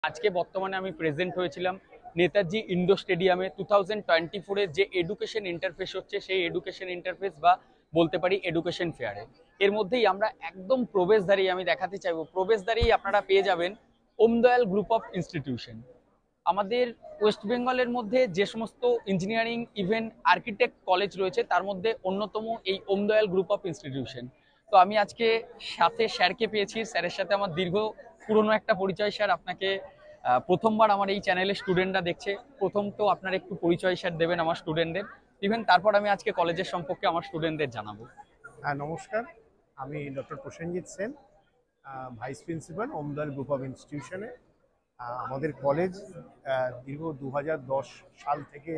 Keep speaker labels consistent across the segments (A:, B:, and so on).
A: আজকে বর্তমানে আমি প্রেজেন্ট হয়েছিলাম নেতাজি ইন্ডোর স্টেডিয়ামে 2024 এর যে এডুকেশন ইন্টারফেস হচ্ছে সেই এডুকেশন ইন্টারফেস বা বলতে পারি এডুকেশন ফেয়ারে। এর মধ্যেই আমরা একদম প্রবেশদ্বারেই আমি দেখাতে চাইবো, প্রবেশদ্বারেই আপনারা পেয়ে যাবেন ওমদয়াল গ্রুপ অফ ইনস্টিটিউশন। আমাদের ওয়েস্ট বেঙ্গলের মধ্যে যে সমস্ত ইঞ্জিনিয়ারিং ইভেন আর্কিটেক্ট কলেজ রয়েছে তার মধ্যে অন্যতম এই ওমদয়াল গ্রুপ অফ ইনস্টিটিউশন। তো আমি আজকে সাথে স্যারকে পেয়েছি, স্যারের সাথে আমার দীর্ঘ পুরনো একটা পরিচয়। স্যার, আপনাকে প্রথমবার আমার এই চ্যানেলে স্টুডেন্টরা দেখছে, প্রথম তো আপনার একটু পরিচয় স্যার দেবেন আমার স্টুডেন্টদের, ইভেন তারপর আমি আজকে কলেজের সম্পর্কে আমার স্টুডেন্টদের জানাবো।
B: হ্যাঁ, নমস্কার। আমি doctor Prosenjit Sen, vice principal Omdayal group of ইনস্টিটিউশনে। আমাদের কলেজ দীর্ঘ 2010 সাল থেকে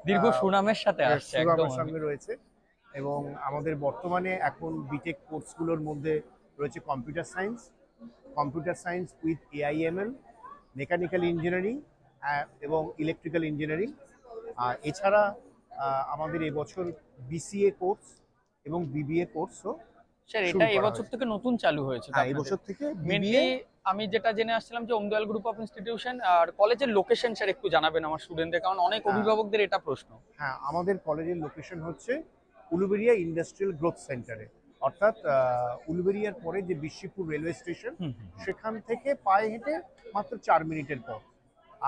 A: দীর্ঘ সুনামের সাথে আসছে, একদম
B: সঙ্গে রয়েছে এবং আমাদের বর্তমানে এখন বিটেক কোর্সগুলোর মধ্যে রয়েছে computer science with AIML, mechanical engineering এবং ইলেকট্রিক্যাল ইঞ্জিনিয়ারিং। এছাড়া আমাদের এবছর বিসিএ কোর্স এবং বিবিএ কোর্সও
A: স্যার এটা এবছর থেকে নতুন চালু হয়েছে।
B: হ্যাঁ, এবছর থেকে
A: মেনলি আমি যেটা জেনে আসছিলাম যে ওমদয়াল গ্রুপ অফ ইনস্টিটিউশন আর কলেজের লোকেশন স্যার একটু জানাবেন আমার স্টুডেন্টদের, কারণ অনেক অভিভাবকদের এটা প্রশ্ন।
B: হ্যাঁ, আমাদের কলেজের লোকেশন হচ্ছে উলুবেড়িয়া ইন্ডাস্ট্রিয়াল গ্রোথ সেন্টারে, অর্থাৎ উলুবেড়িয়ার পরে যে বিশ্বপুর রেলওয়ে স্টেশন সেখান থেকে পায়ে হেঁটে মাত্র 4 মিনিটের পর,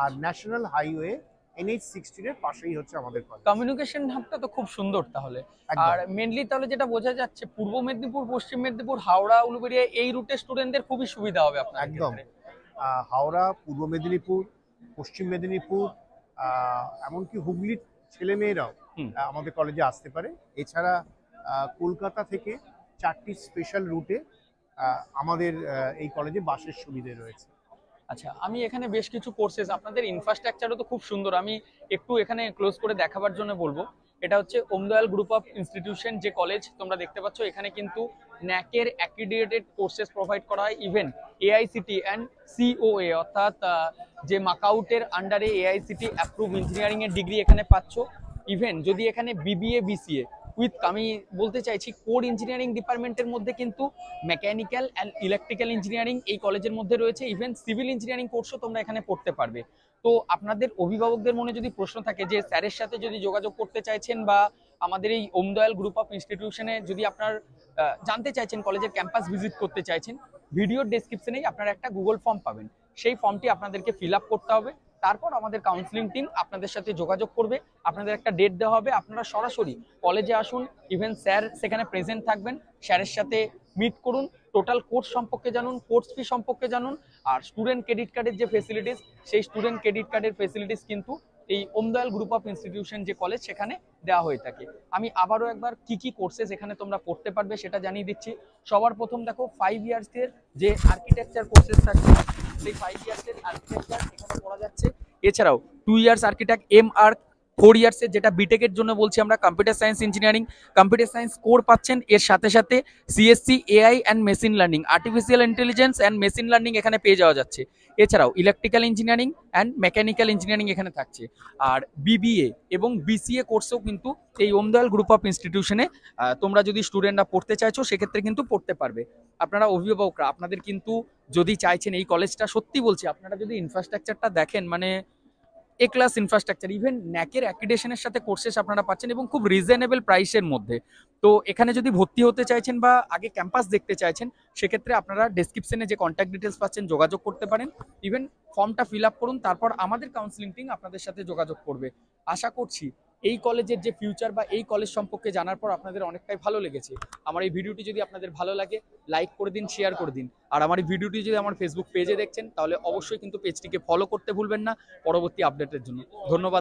B: আর ন্যাশনাল হাইওয়ে NH-16 এর পাশেই হচ্ছে আমাদের কলেজ।
A: কমিউনিকেশন হাবটা তো খুব সুন্দর তাহলে। আর মেনলি তাহলে যেটা বোঝা যাচ্ছে পূর্ব মেদিনীপুর, পশ্চিম মেদিনীপুর, হাওড়া, উলুবেড়িয়া এই রুটে স্টুডেন্টদের খুবই সুবিধা হবে আপনার।
B: একদম হাওড়া, পূর্ব মেদিনীপুর, পশ্চিম মেদিনীপুর, এমনকি হুগলির ছেলেমেয়েরাও আমাদের কলেজে আসতে পারে। এছাড়া কলকাতা থেকে 4টি স্পেশাল রুটে আমাদের এই কলেজে বাসের সুবিধে রয়েছে।
A: আচ্ছা, আমি এখানে বেশ কিছু কোর্সেস, আপনাদের ইনফ্রাস্ট্রাকচারও তো খুব সুন্দর, আমি একটু এখানে ক্লোজ করে দেখাবার জন্য বলবো। এটা হচ্ছে ওমদয়াল গ্রুপ অফ ইনস্টিটিউশন যে কলেজ তোমরা দেখতে পাচ্ছ, এখানে কিন্তু ন্যাকের অ্যাক্রিডিটেড কোর্সেস প্রোভাইড করা হয়, ইভেন এআইসিটি অ্যান্ড সিওএ অর্থাৎ যে মাকআউটের আন্ডারে এআইসিটি অ্যাপ্রুভ ইঞ্জিনিয়ারিং এর ডিগ্রি এখানে পাচ্ছ। ইভেন যদি এখানে বিবিএ বিসিএ উইথ, আমি বলতে চাইছি কোর ইঞ্জিনিয়ারিং ডিপার্টমেন্টের মধ্যে কিন্তু মেকানিক্যাল অ্যান্ড ইলেকট্রিক্যাল ইঞ্জিনিয়ারিং এই কলেজের মধ্যে রয়েছে, ইভেন সিভিল ইঞ্জিনিয়ারিং কোর্সও তোমরা এখানে পড়তে পারবে। তো আপনাদের অভিভাবকদের মনে যদি প্রশ্ন থাকে যে স্যারের সাথে যদি যোগাযোগ করতে চাইছেন বা আমাদের এই ওমদয়াল গ্রুপ অফ ইনস্টিটিউশনে যদি আপনার জানতে চাইছেন, কলেজের ক্যাম্পাস ভিজিট করতে চাইছেন, ভিডিওর ডেসক্রিপশনেই আপনারা একটা গুগল ফর্ম পাবেন, সেই ফর্মটি আপনাদেরকে ফিল আপ করতে হবে। তারপর আমাদের কাউন্সিলিং টিম আপনাদের সাথে যোগাযোগ করবে, আপনাদের একটা ডেট দেওয়া হবে, আপনারা সরাসরি কলেজে আসুন, ইভেন স্যার সেখানে প্রেজেন্ট থাকবেন, স্যারের সাথে মিট করুন, টোটাল কোর্স সম্পর্কে জানুন, কোর্স ফি সম্পর্কে জানুন। আর স্টুডেন্ট ক্রেডিট কার্ডের যে ফেসিলিটিস, সেই স্টুডেন্ট ক্রেডিট কার্ডের ফেসিলিটিস কিন্তু এই ওমদয়াল গ্রুপ অফ ইনস্টিটিউশন যে কলেজ সেখানে দেওয়া হয়ে থাকে। আমি আবারও একবার কি কি কোর্সেস এখানে তোমরা পড়তে পারবে সেটা জানিয়ে দিচ্ছি। সবার প্রথম দেখো 5 ইয়ার্সের যে আর্কিটেকচার কোর্সেস থাকছে, সেই 5 ইয়ার্সের আর্কিটেকচার এখানে পড়া যাচ্ছে। এছাড়াও 2 ইয়ার্স আর্কিটেক্ট MR, 4 ইয়ার্সের যেটা বিটেকের জন্য বলছি আমরা computer science engineering, computer science core পাচ্ছেন। এর সাথে সাথে CSC AI and machine learning, artificial intelligence and machine learning এখানে পেয়ে যাওয়া যাচ্ছে। এছাড়াও electrical engineering and mechanical engineering এখানে থাকছে। আর বিবিএ এবং বিসিএ কোর্সও কিন্তু এই ওমদয়াল গ্রুপ অফ ইনস্টিটিউশনে তোমরা যদি স্টুডেন্টরা পড়তে চাইছো সেক্ষেত্রে কিন্তু পড়তে পারবে। আপনারা অভিভাবকরা আপনাদের কিন্তু যদি চাইছেন এই কলেজটা, সত্যি বলছি আপনারা যদি ইনফ্রাস্ট্রাকচারটা দেখেন, মানে এ ক্লাস ইনফ্রাস্ট্রাকচার, ইভেন ন্যাকের অ্যাক্রিডিটেশনের সাথে কোর্সেস আপনারা পাচ্ছেন এবং খুব রিজনেবল প্রাইসের মধ্যে। তো এখানে যদি ভর্তি হতে চাইছেন বা আগে ক্যাম্পাস দেখতে চাইছেন, সেক্ষেত্রে আপনারা ডেসক্রিপশনে যে কন্ট্যাক্ট ডিটেলস পাচ্ছেন যোগাযোগ করতে পারেন, ইভেন ফর্মটা ফিল আপ করুন, তারপর আমাদের কাউন্সিলিং টিম আপনাদের সাথে যোগাযোগ করবে। আশা করছি এই কলেজের যে ফিউচার বা এই কলেজ সম্পর্কে জানার পর আপনাদের অনেকটাই ভালো লেগেছে। আমার এই ভিডিওটি যদি আপনাদের ভালো লাগে লাইক করে দিন, শেয়ার করে দিন। আর আমার এই ভিডিওটি যদি আমার ফেসবুক পেজে দেখছেন তাহলে অবশ্যই কিন্তু পেজটিকে ফলো করতে ভুলবেন না পরবর্তী আপডেটের জন্য। ধন্যবাদ।